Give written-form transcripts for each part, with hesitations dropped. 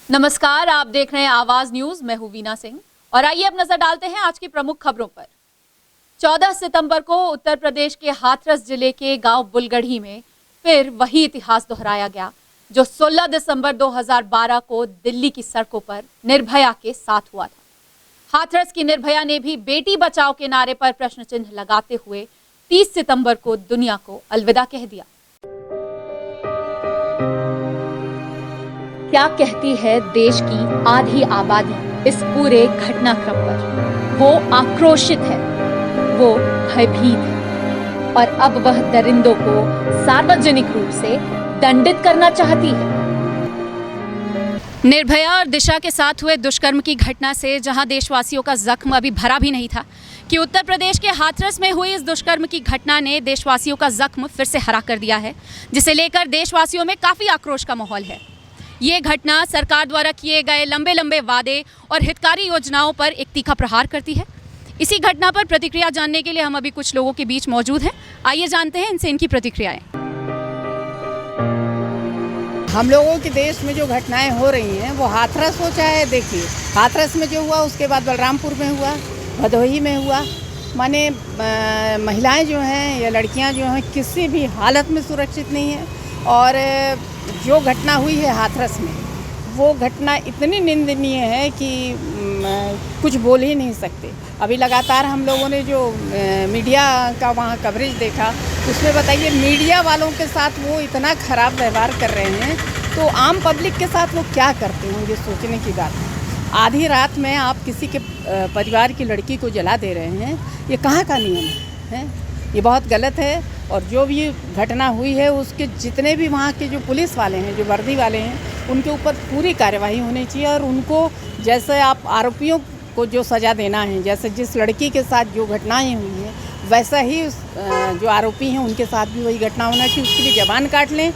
नमस्कार, आप देख रहे हैं आवाज न्यूज। मैं हूं वीना सिंह और आइए अब नजर डालते हैं आज की प्रमुख खबरों पर। 14 सितंबर को उत्तर प्रदेश के हाथरस जिले के गांव बुलगढ़ी में फिर वही इतिहास दोहराया गया जो 16 दिसंबर 2012 को दिल्ली की सड़कों पर निर्भया के साथ हुआ था। हाथरस की निर्भया ने भी बेटी बचाओ के नारे पर प्रश्न चिन्ह लगाते हुए 30 सितंबर को दुनिया को अलविदा कह दिया। क्या कहती है देश की आधी आबादी इस पूरे घटनाक्रम पर? वो आक्रोशित है, वो भयभीत है और अब वह दरिंदों को सार्वजनिक रूप से दंडित करना चाहती है। निर्भया और दिशा के साथ हुए दुष्कर्म की घटना से जहां देशवासियों का जख्म अभी भरा भी नहीं था कि उत्तर प्रदेश के हाथरस में हुई इस दुष्कर्म की घटना ने देशवासियों का जख्म फिर से हरा कर दिया है, जिसे लेकर देशवासियों में काफ़ी आक्रोश का माहौल है। ये घटना सरकार द्वारा किए गए लंबे लंबे वादे और हितकारी योजनाओं पर एक तीखा प्रहार करती है। इसी घटना पर प्रतिक्रिया जानने के लिए हम अभी कुछ लोगों के बीच मौजूद हैं। आइए जानते हैं इनसे इनकी प्रतिक्रियाएं। हम लोगों के देश में जो घटनाएं हो रही हैं वो हाथरस हो, चाहे देखिए हाथरस में जो हुआ, उसके बाद बलरामपुर में हुआ, भदोही में हुआ, माने महिलाएं जो हैं या लड़कियां जो हैं किसी भी हालत में सुरक्षित नहीं हैं। और जो घटना हुई है हाथरस में, वो घटना इतनी निंदनीय है कि कुछ बोल ही नहीं सकते। अभी लगातार हम लोगों ने जो मीडिया का वहाँ कवरेज देखा, उसमें बताइए मीडिया वालों के साथ वो इतना ख़राब व्यवहार कर रहे हैं, तो आम पब्लिक के साथ वो क्या करते होंगे, सोचने की बात है। आधी रात में आप किसी के परिवार की लड़की को जला दे रहे हैं, ये कहाँ का नियम है? ये बहुत गलत है। और जो भी घटना हुई है उसके जितने भी वहाँ के जो पुलिस वाले हैं, जो वर्दी वाले हैं, उनके ऊपर पूरी कार्यवाही होनी चाहिए। और उनको जैसे आप आरोपियों को जो सज़ा देना है, जैसे जिस लड़की के साथ जो घटनाएं हुई हैं, वैसा ही जो आरोपी हैं उनके साथ भी वही घटना होना चाहिए। उसकी भी ज़बान काट लें,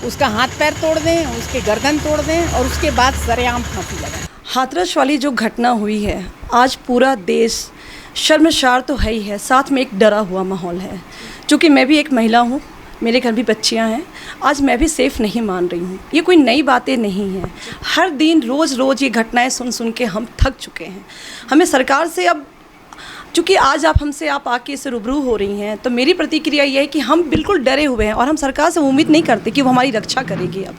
उसका हाथ पैर तोड़ दें, उसके गर्दन तोड़ दें और उसके बाद सरेआम फांसी लगाएं। हाथरस वाली जो घटना हुई है, आज पूरा देश शर्मसार तो है ही है, साथ में एक डरा हुआ माहौल है। चूँकि मैं भी एक महिला हूँ, मेरे घर भी बच्चियाँ हैं, आज मैं भी सेफ़ नहीं मान रही हूँ। ये कोई नई बातें नहीं हैं। हर दिन रोज़ ये घटनाएं सुन सुन के हम थक चुके हैं। हमें सरकार से अब, चूँकि आज आप आके इससे रूबरू हो रही हैं, तो मेरी प्रतिक्रिया ये है कि हम बिल्कुल डरे हुए हैं और हम सरकार से उम्मीद नहीं करते कि वो हमारी रक्षा करेगी। अब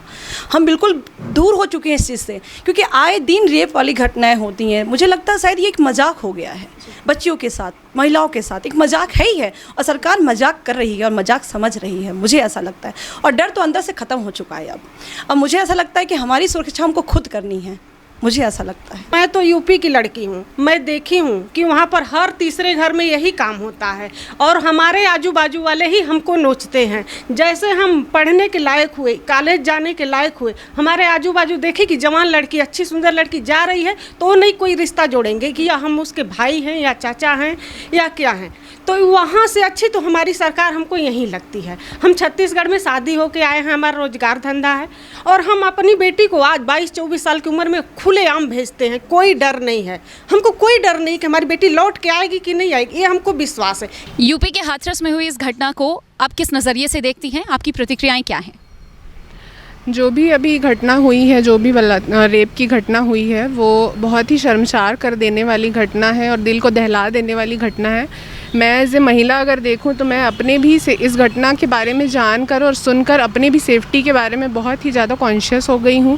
हम बिल्कुल दूर हो चुके हैं इस चीज़ से, क्योंकि आए दिन रेप वाली घटनाएं होती हैं। मुझे लगता है शायद ये एक मजाक हो गया है, बच्चियों के साथ, महिलाओं के साथ एक मजाक है ही है, और सरकार मजाक कर रही है और मजाक समझ रही है, मुझे ऐसा लगता है। और डर तो अंदर से ख़त्म हो चुका है अब मुझे ऐसा लगता है कि हमारी सुरक्षा हमको खुद करनी है, मुझे ऐसा लगता है। मैं तो यूपी की लड़की हूँ, मैं देखी हूँ कि वहाँ पर हर तीसरे घर में यही काम होता है और हमारे आजू बाजू वाले ही हमको नोचते हैं। जैसे हम पढ़ने के लायक हुए, कॉलेज जाने के लायक हुए, हमारे आजू बाजू देखे कि जवान लड़की, अच्छी सुंदर लड़की जा रही है, तो नहीं कोई रिश्ता जोड़ेंगे कि या हम उसके भाई हैं या चाचा हैं या क्या हैं। तो वहाँ से अच्छी तो हमारी सरकार हमको यहीं लगती है। हम छत्तीसगढ़ में शादी होके आए हैं, हमारा रोजगार धंधा है और हम अपनी बेटी को आज 22-24 साल की उम्र में खुलेआम भेजते हैं। कोई डर नहीं है, हमको कोई डर नहीं कि हमारी बेटी लौट के आएगी कि नहीं आएगी, ये हमको विश्वास है। यूपी के हाथरस में हुई इस घटना को आप किस नज़रिए से देखती हैं? आपकी प्रतिक्रियाएं क्या हैं? जो भी अभी घटना हुई है, जो भी रेप की घटना हुई है, वो बहुत ही शर्मसार कर देने वाली घटना है और दिल को दहला देने वाली घटना है। मैं एज ए महिला अगर देखूं तो मैं अपने भी से इस घटना के बारे में जानकर और सुनकर अपने भी सेफ्टी के बारे में बहुत ही ज़्यादा कॉन्शियस हो गई हूं।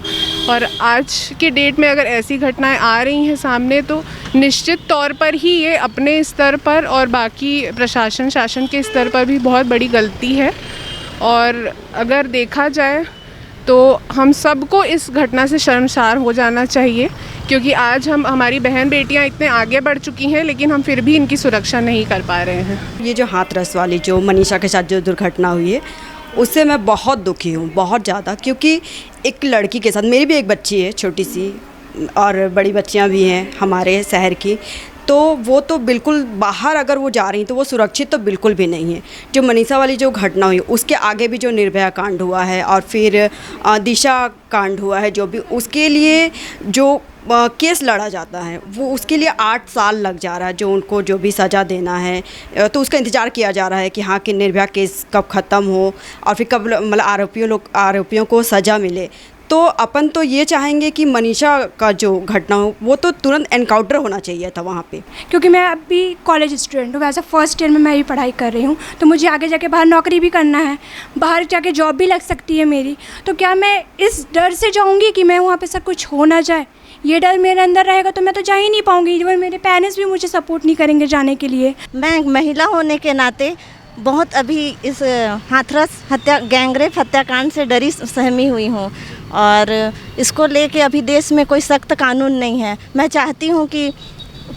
और आज के डेट में अगर ऐसी घटनाएं आ रही हैं सामने, तो निश्चित तौर पर ही ये अपने स्तर पर और बाकी प्रशासन शासन के स्तर पर भी बहुत बड़ी गलती है। और अगर देखा जाए तो हम सबको इस घटना से शर्मसार हो जाना चाहिए, क्योंकि आज हमारी बहन बेटियां इतने आगे बढ़ चुकी हैं, लेकिन हम फिर भी इनकी सुरक्षा नहीं कर पा रहे हैं। ये जो हाथरस वाली जो मनीषा के साथ जो दुर्घटना हुई है, उससे मैं बहुत दुखी हूँ, बहुत ज़्यादा। क्योंकि एक लड़की के साथ, मेरी भी एक बच्ची है छोटी सी और बड़ी बच्चियाँ भी हैं हमारे शहर की, तो वो तो बिल्कुल बाहर अगर वो जा रही तो वो सुरक्षित तो बिल्कुल भी नहीं है। जो मनीषा वाली जो घटना हुई, उसके आगे भी जो निर्भया कांड हुआ है और फिर दिशा कांड हुआ है, जो भी उसके लिए जो केस लड़ा जाता है, वो उसके लिए 8 साल लग जा रहा है। जो उनको जो भी सज़ा देना है, तो उसका इंतज़ार किया जा रहा है कि हाँ कि निर्भया केस कब ख़त्म हो और फिर कब मतलब आरोपियों को सज़ा मिले। तो अपन तो ये चाहेंगे कि मनीषा का जो घटना हो वो तो तुरंत एनकाउंटर होना चाहिए था वहाँ पे। क्योंकि मैं अभी कॉलेज स्टूडेंट हूँ, वैसे फर्स्ट ईयर में मैं भी पढ़ाई कर रही हूँ, तो मुझे आगे जाके बाहर नौकरी भी करना है, बाहर जाके जॉब भी लग सकती है मेरी। तो क्या मैं इस डर से जाऊँगी कि मैं वहाँ पे सब कुछ हो ना जाए? ये डर मेरे अंदर रहेगा तो मैं तो जा ही नहीं पाऊँगी। इवन मेरे पेरेंट्स भी मुझे सपोर्ट नहीं करेंगे जाने के लिए। मैं महिला होने के नाते बहुत अभी इस हाथरस गैंगरेप हत्याकांड से डरी सहमी हुई हूँ और इसको लेके अभी देश में कोई सख्त कानून नहीं है। मैं चाहती हूँ कि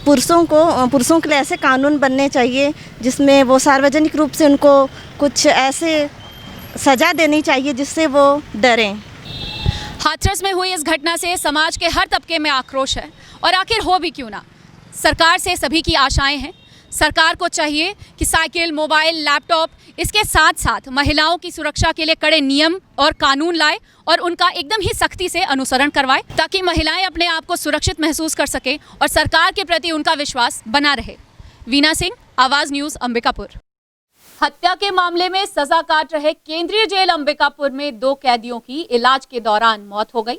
पुरुषों के लिए ऐसे कानून बनने चाहिए जिसमें वो सार्वजनिक रूप से उनको कुछ ऐसे सज़ा देनी चाहिए जिससे वो डरें। हाथरस में हुई इस घटना से समाज के हर तबके में आक्रोश है और आखिर हो भी क्यों ना, सरकार से सभी की आशाएं हैं। सरकार को चाहिए कि साइकिल, मोबाइल, लैपटॉप, इसके साथ साथ महिलाओं की सुरक्षा के लिए कड़े नियम और कानून लाए और उनका एकदम ही सख्ती से अनुसरण करवाए ताकि महिलाएं अपने आप को सुरक्षित महसूस कर सकें और सरकार के प्रति उनका विश्वास बना रहे। वीना सिंह, आवाज़ न्यूज़, अंबिकापुर। हत्या के मामले में सजा काट रहे केंद्रीय जेल अंबिकापुर में 2 कैदियों की इलाज के दौरान मौत हो गई।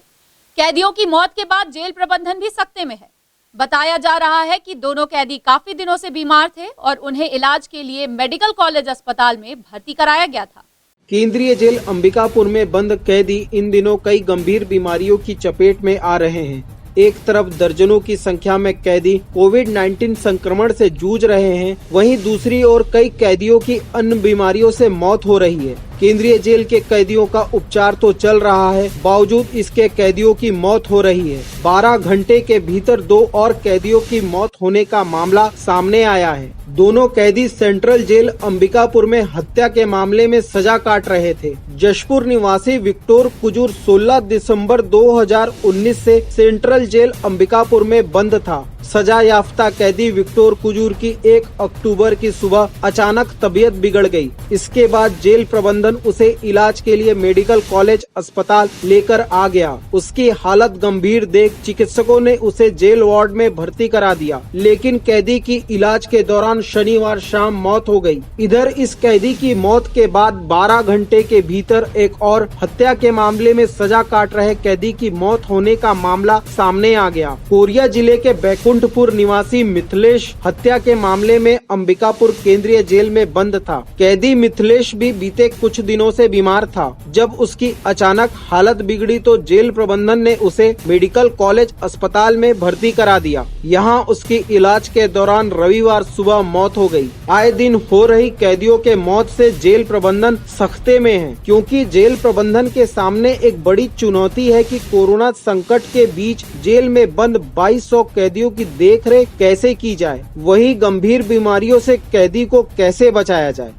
कैदियों की मौत के बाद जेल प्रबंधन भी सख्ते में है। बताया जा रहा है कि दोनों कैदी काफी दिनों से बीमार थे और उन्हें इलाज के लिए मेडिकल कॉलेज अस्पताल में भर्ती कराया गया था। केंद्रीय जेल अंबिकापुर में बंद कैदी इन दिनों कई गंभीर बीमारियों की चपेट में आ रहे हैं। एक तरफ दर्जनों की संख्या में कैदी कोविड-19 संक्रमण से जूझ रहे हैं, वहीं दूसरी ओर कई कैदियों की अन्य बीमारियों से मौत हो रही है। केंद्रीय जेल के कैदियों का उपचार तो चल रहा है, बावजूद इसके कैदियों की मौत हो रही है। 12 घंटे के भीतर 2 और कैदियों की मौत होने का मामला सामने आया है। दोनों कैदी सेंट्रल जेल अंबिकापुर में हत्या के मामले में सजा काट रहे थे। जशपुर निवासी विक्टोर कुजूर 16 दिसंबर 2019 से सेंट्रल जेल अंबिकापुर में बंद था। सजा याफ्ता कैदी विक्टोर कुजूर की 1 अक्टूबर की सुबह अचानक तबीयत बिगड़ गई। इसके बाद जेल प्रबंधन उसे इलाज के लिए मेडिकल कॉलेज अस्पताल लेकर आ गया। उसकी हालत गंभीर देख चिकित्सकों ने उसे जेल वार्ड में भर्ती करा दिया, लेकिन कैदी की इलाज के दौरान शनिवार शाम मौत हो गई। इधर इस कैदी की मौत के बाद 12 घंटे के भीतर एक और हत्या के मामले में सजा काट रहे कैदी की मौत होने का मामला सामने आ गया। कोरिया जिले के बैकुंठपुर निवासी मिथिलेश हत्या के मामले में अंबिकापुर केंद्रीय जेल में बंद था। कैदी मिथिलेश भी बीते कुछ दिनों से बीमार था। जब उसकी अचानक हालत बिगड़ी तो जेल प्रबंधन ने उसे मेडिकल कॉलेज अस्पताल में भर्ती करा दिया। यहाँ उसकी इलाज के दौरान रविवार सुबह मौत हो गई। आए दिन हो रही कैदियों के मौत से जेल प्रबंधन सख्ते में है, क्योंकि जेल प्रबंधन के सामने एक बड़ी चुनौती है कि कोरोना संकट के बीच जेल में बंद 2200 कैदियों की देखरेख कैसे की जाए, वही गंभीर बीमारियों से कैदी को कैसे बचाया जाए।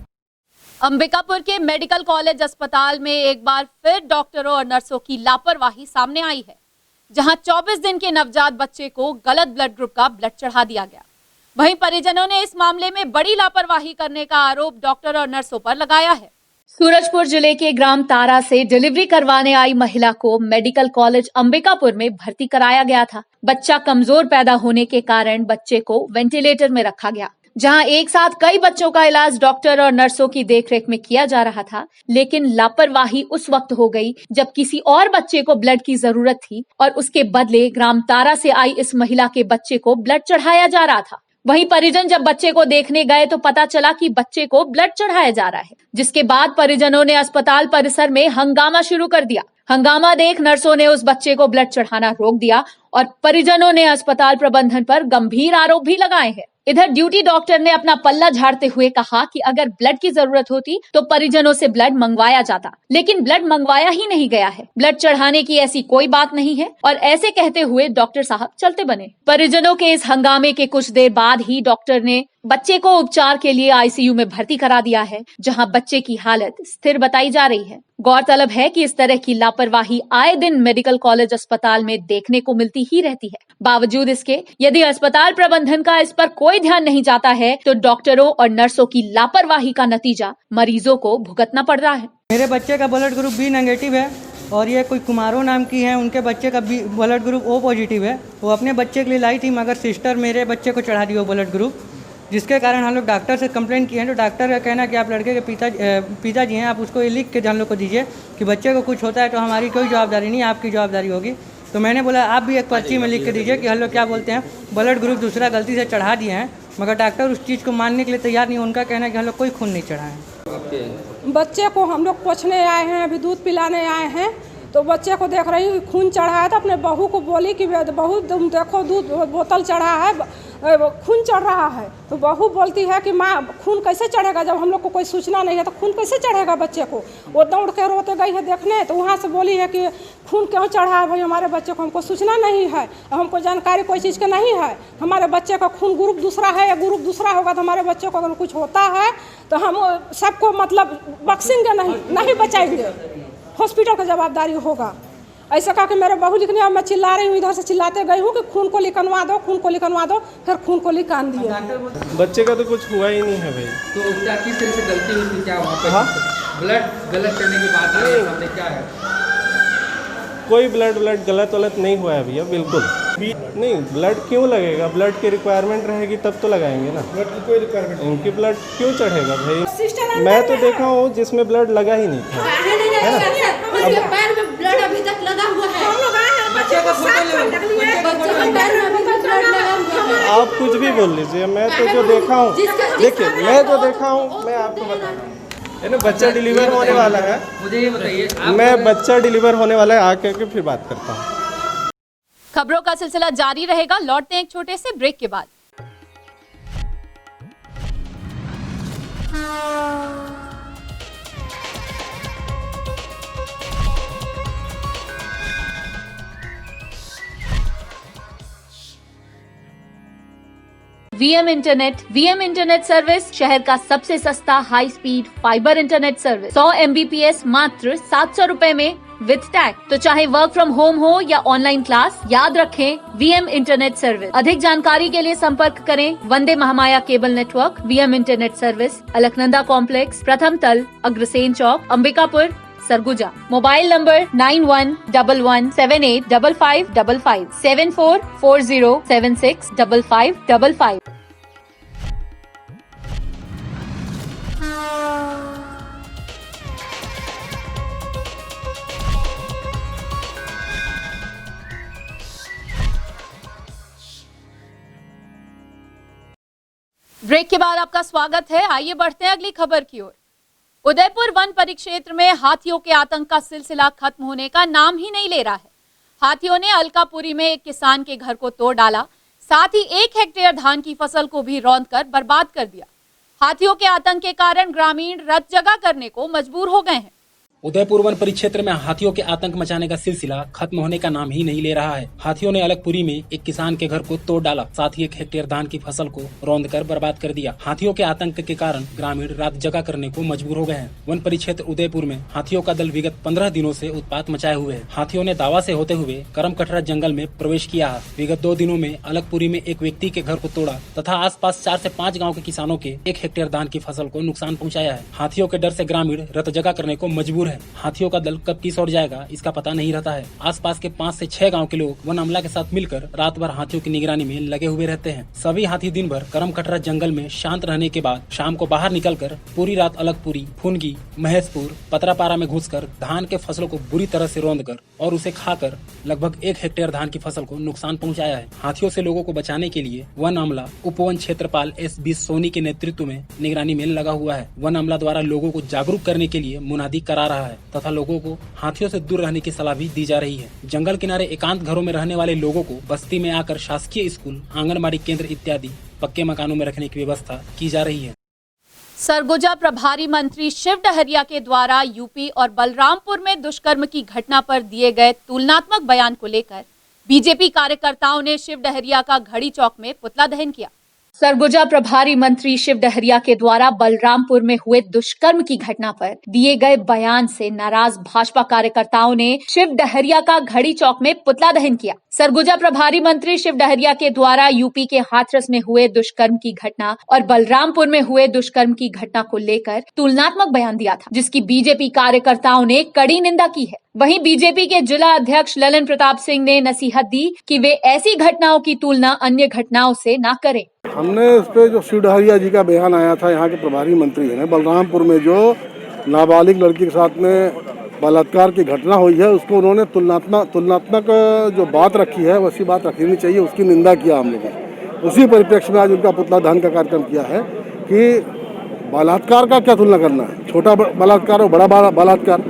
अंबिकापुर के मेडिकल कॉलेज अस्पताल में एक बार फिर डॉक्टरों और नर्सों की लापरवाही सामने आई है, जहां 24 दिन के नवजात बच्चे को गलत ब्लड ग्रुप का ब्लड चढ़ा दिया गया। वहीं परिजनों ने इस मामले में बड़ी लापरवाही करने का आरोप डॉक्टर और नर्सों पर लगाया है। सूरजपुर जिले के ग्राम तारा से डिलीवरी करवाने आई महिला को मेडिकल कॉलेज अंबिकापुर में भर्ती कराया गया था। बच्चा कमजोर पैदा होने के कारण बच्चे को वेंटिलेटर में रखा गया, जहां एक साथ कई बच्चों का इलाज डॉक्टर और नर्सों की देखरेख में किया जा रहा था। लेकिन लापरवाही उस वक्त हो गई जब किसी और बच्चे को ब्लड की जरूरत थी और उसके बदले ग्राम तारा से आई इस महिला के बच्चे को ब्लड चढ़ाया जा रहा था। वहीं परिजन जब बच्चे को देखने गए तो पता चला कि बच्चे को ब्लड चढ़ाया जा रहा है, जिसके बाद परिजनों ने अस्पताल परिसर में हंगामा शुरू कर दिया। हंगामा देख नर्सों ने उस बच्चे को ब्लड चढ़ाना रोक दिया और परिजनों ने अस्पताल प्रबंधन पर गंभीर आरोप भी लगाए हैं। इधर ड्यूटी डॉक्टर ने अपना पल्ला झाड़ते हुए कहा कि अगर ब्लड की जरूरत होती तो परिजनों से ब्लड मंगवाया जाता, लेकिन ब्लड मंगवाया ही नहीं गया है। ब्लड चढ़ाने की ऐसी कोई बात नहीं है। और ऐसे कहते हुए डॉक्टर साहब चलते बने। परिजनों के इस हंगामे के कुछ देर बाद ही डॉक्टर ने बच्चे को उपचार के लिए आईसीयू में भर्ती करा दिया है, जहां बच्चे की हालत स्थिर बताई जा रही है। गौरतलब है कि इस तरह की लापरवाही आए दिन मेडिकल कॉलेज अस्पताल में देखने को मिलती ही रहती है। बावजूद इसके यदि अस्पताल प्रबंधन का इस पर कोई ध्यान नहीं जाता है तो डॉक्टरों और नर्सों की लापरवाही का नतीजा मरीजों को भुगतना पड़ रहा है। मेरे बच्चे का ब्लड ग्रुप बी नेगेटिव है और ये कोई कुमारो नाम की है, उनके बच्चे का ब्लड ग्रुप ओ पॉजिटिव है। वो अपने बच्चे के लिए लाई थी, मगर सिस्टर मेरे बच्चे को चढ़ा दी वो ब्लड ग्रुप। जिसके कारण हम लोग डॉक्टर से कंप्लेन किए हैं। तो डॉक्टर का कहना है कि आप लड़के के पिताजी हैं, आप उसको ये लिख के हम लोग को दीजिए कि बच्चे को कुछ होता है तो हमारी कोई जवाबदारी नहीं, आपकी जवाबदारी होगी। तो मैंने बोला आप भी एक पर्ची में लिख के दीजिए कि हम लोग क्या बोलते हैं ब्लड ग्रुप दूसरा गलती से चढ़ा दिए हैं, मगर डॉक्टर उस चीज़ को मानने के लिए तैयार नहीं। उनका कहना है कि हम लोग कोई खून नहीं चढ़ाएं। बच्चे को हम लोग पोछने आए हैं, अभी दूध पिलाने आए हैं, तो बच्चे को देख रही हूँ खून चढ़ा है, तो अपने बहू को बोली कि बहू तुम देखो दूध बोतल चढ़ा है, खून चढ़ रहा है। तो बहू बोलती है कि माँ खून कैसे चढ़ेगा, जब हम लोग को कोई सूचना नहीं है तो खून कैसे चढ़ेगा बच्चे को। वो दौड़ के रोते गई है देखने, तो वहाँ से बोली है कि खून क्यों चढ़ा है भाई हमारे बच्चे को, हमको सूचना नहीं है, हमको जानकारी कोई चीज़ का नहीं है, हमारे बच्चे का खून ग्रुप दूसरा है या ग्रुप दूसरा होगा तो हमारे बच्चे को अगर कुछ होता है तो हम सबको मतलब बख्शेंगे नहीं बचाएंगे, हॉस्पिटल का जवाबदारी होगा। ऐसा कहा कि मेरे बहू लिखने, अब मैं चिल्ला रही हूँ, इधर से चिल्लाते गई हूँ कि खून को लिखनवा दो, खून को लिखनवा दो, फिर खून को लिखान दिए। बच्चे का तो कुछ हुआ ही नहीं है भाई। तो क्या किस तरह से गलती हुई थी, क्या वहाँ पे ब्लड गलत करने की बात है, हमने क्या है? कोई ब्लड गलत नहीं हुआ है भैया, बिल्कुल नहीं। ब्लड क्यों लगेगा, ब्लड की रिक्वायरमेंट रहेगी तब तो लगाएंगे ना। ब्लड की कोई रिक्वायरमेंट, इनकी ब्लड क्यों चढ़ेगा भाई? मैं तो देखा हूँ जिसमें ब्लड लगा ही नहीं था, है ना। पैर में ब्लड अभी तक लगा हुआ है, आप कुछ भी बोल लीजिए, मैं तो जो देखा हूँ, देखिए मैं जो देखा हूँ मैं आपको बता रहा हूँ, है ना। बच्चा डिलीवर होने वाला है, मुझे ये बताइए, मैं बच्चा डिलीवर होने वाला है, आके के फिर बात करता हूँ। खबरों का सिलसिला जारी रहेगा, लौटते हैं एक छोटे से ब्रेक के बाद। वीएम इंटरनेट सर्विस शहर का सबसे सस्ता high speed fibre internet service 100 MBPS मात्र 700 रुपए में विद टैग। तो चाहे वर्क फ्रॉम होम हो या ऑनलाइन क्लास, याद रखें वीएम इंटरनेट सर्विस। अधिक जानकारी के लिए संपर्क करें Vande Mahamaya cable network, VM internet service, Alaknanda complex, प्रथम तल, Agrasen Chowk, Ambikapur, Surguja. Mobile number 9111785555 7440765555। Break के बाद आपका स्वागत है। आइए बढ़ते हैं अगली खबर की ओर। उदयपुर वन परिक्षेत्र में हाथियों के आतंक का सिलसिला खत्म होने का नाम ही नहीं ले रहा है। हाथियों ने अलकापुरी में एक किसान के घर को तोड़ डाला, साथ ही 1 हेक्टेयर धान की फसल को भी रौंदकर बर्बाद कर दिया। हाथियों के आतंक के कारण ग्रामीण रत जगह करने को मजबूर हो गए हैं। उदयपुर वन परिक्षेत्र में हाथियों के आतंक मचाने का सिलसिला खत्म होने का नाम ही नहीं ले रहा है। हाथियों ने अलकपुरी में एक किसान के घर को तोड़ डाला, साथ ही 1 हेक्टेयर धान की फसल को रौंदकर बर्बाद कर दिया। हाथियों के आतंक के कारण ग्रामीण रात जगह करने को मजबूर हो गए हैं। वन परिक्षेत्र उदयपुर में हाथियों का दल विगत 15 दिनों से उत्पात मचाए हुए है। हाथियों ने दावा से होते हुए करमकटरा जंगल में प्रवेश किया है। विगत 2 दिनों में अलकपुरी में एक व्यक्ति के घर को तोड़ा तथा आसपास 4 से 5 गाँव के किसानों के 1 हेक्टेयर धान की फसल को नुकसान पहुँचाया है। हाथियों के डर से ग्रामीण रत जगह करने को मजबूर है। हाथियों का कब किस ओर जाएगा इसका पता नहीं रहता है। आसपास के 5 से 6 गांव के लोग वन अमला के साथ मिलकर रात भर हाथियों की निगरानी में लगे हुए रहते हैं। सभी हाथी दिन भर करमकटरा जंगल में शांत रहने के बाद शाम को बाहर निकलकर पूरी रात अलकपुरी, फुनगी, महेशपुर, पतरापारा में घुसकर धान के फसलों को बुरी तरह से रौंदकर और उसे खाकर लगभग 1 हेक्टेयर धान की फसल को नुकसान पहुँचाया है। हाथियों से लोगों को बचाने के लिए वन अमला उपवन क्षेत्रपाल SB सोनी के नेतृत्व में निगरानी में लगा हुआ है। वन अमला द्वारा लोगों को जागरूक करने के लिए मुनादी करा रहा है तथा लोगों को हाथियों से दूर रहने की सलाह भी दी जा रही है। जंगल किनारे एकांत घरों में रहने वाले लोगों को बस्ती में आकर शासकीय स्कूल, आंगनबाड़ी केंद्र इत्यादि पक्के मकानों में रखने की व्यवस्था की जा रही है। सरगुजा प्रभारी मंत्री शिव डहरिया के द्वारा यूपी और बलरामपुर में दुष्कर्म की घटना पर दिए गए तुलनात्मक बयान को लेकर बीजेपी कार्यकर्ताओं ने शिव डहरिया का घड़ी चौक में पुतला दहन किया। सरगुजा प्रभारी मंत्री शिव डहरिया के द्वारा बलरामपुर में हुए दुष्कर्म की घटना पर दिए गए बयान से नाराज भाजपा कार्यकर्ताओं ने शिव डहरिया का घड़ी चौक में पुतला दहन किया। सरगुजा प्रभारी मंत्री शिव डहरिया के द्वारा यूपी के हाथरस में हुए दुष्कर्म की घटना और बलरामपुर में हुए दुष्कर्म की घटना को लेकर तुलनात्मक बयान दिया था, जिसकी बीजेपी कार्यकर्ताओं ने कड़ी निंदा की है। वहीं बीजेपी के जिला अध्यक्ष ललन प्रताप सिंह ने नसीहत दी कि वे ऐसी घटनाओं की तुलना अन्य घटनाओं से न करें। हमने इस पे जो शिव डहरिया जी का बयान आया था, यहाँ के प्रभारी मंत्री हैं, बलरामपुर में जो नाबालिग लड़की के साथ में बलात्कार की घटना हुई है, उसको उन्होंने तुलनात्मक जो बात रखी है वैसी बात रखनी चाहिए, उसकी निंदा किया हम लोगों ने। उसी परिप्रेक्ष्य में आज उनका पुतला दहन का कार्यक्रम किया है कि बलात्कार का क्या तुलना करना है, छोटा बलात्कार और बड़ा बलात्कार,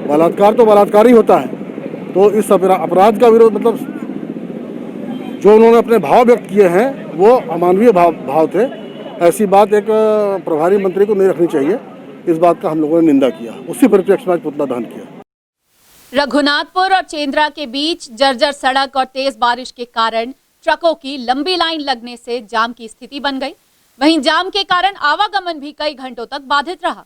बलात्कार तो बलात्कार ही होता है। तो इस अपराध का विरोध, मतलब जो उन्होंने अपने भाव व्यक्त किए हैं वो अमानवीय भाव थे, ऐसी बात एक प्रभारी मंत्री को नहीं रखनी चाहिए। इस बात का हम लोगों ने निंदा किया, उसी परिप्रेक्ष्य में आज पुतला दहन किया। रघुनाथपुर और चेंद्रा के बीच जर्जर सड़क और तेज बारिश के कारण ट्रकों की लंबी लाइन लगने से जाम की स्थिति बन गई। वहीं जाम के कारण आवागमन भी कई घंटों तक बाधित रहा।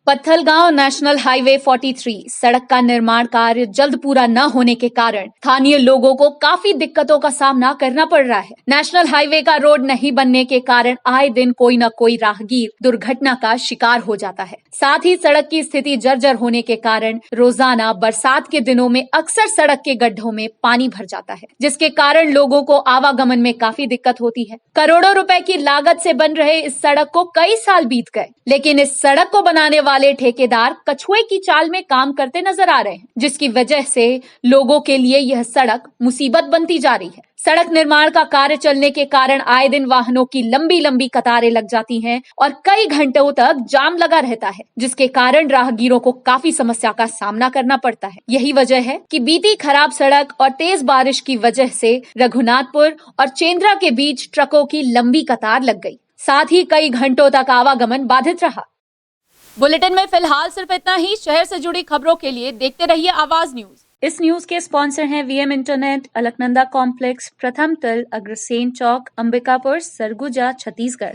पत्थलगांव नेशनल हाईवे 43 सड़क का निर्माण कार्य जल्द पूरा न होने के कारण स्थानीय लोगों को काफी दिक्कतों का सामना करना पड़ रहा है। नेशनल हाईवे का रोड नहीं बनने के कारण आए दिन कोई न कोई राहगीर दुर्घटना का शिकार हो जाता है। साथ ही सड़क की स्थिति जर्जर होने के कारण रोजाना बरसात के दिनों में अक्सर सड़क के गड्ढों में पानी भर जाता है, जिसके कारण लोगों को आवागमन में काफी दिक्कत होती है। करोड़ों रुपए की लागत से बन रहे इस सड़क को कई साल बीत गए, लेकिन इस सड़क को बनाने वाले ठेकेदार कछुए की चाल में काम करते नजर आ रहे हैं, जिसकी वजह से लोगों के लिए यह सड़क मुसीबत बनती जा रही है। सड़क निर्माण का कार्य चलने के कारण आए दिन वाहनों की लंबी लंबी कतारें लग जाती हैं और कई घंटों तक जाम लगा रहता है, जिसके कारण राहगीरों को काफी समस्या का सामना करना पड़ता है। यही वजह है कि बीती खराब सड़क और तेज बारिश की वजह से रघुनाथपुर और चेंद्रा के बीच ट्रकों की लंबी कतार लग गई, साथ ही कई घंटों तक आवागमन बाधित रहा। बुलेटिन में फिलहाल सिर्फ इतना ही। शहर से जुड़ी खबरों के लिए देखते रहिए आवाज न्यूज। इस न्यूज के स्पॉन्सर हैं वीएम इंटरनेट, अलकनंदा कॉम्प्लेक्स, प्रथम तल, अग्रसेन चौक, अंबिकापुर, सरगुजा, छत्तीसगढ़।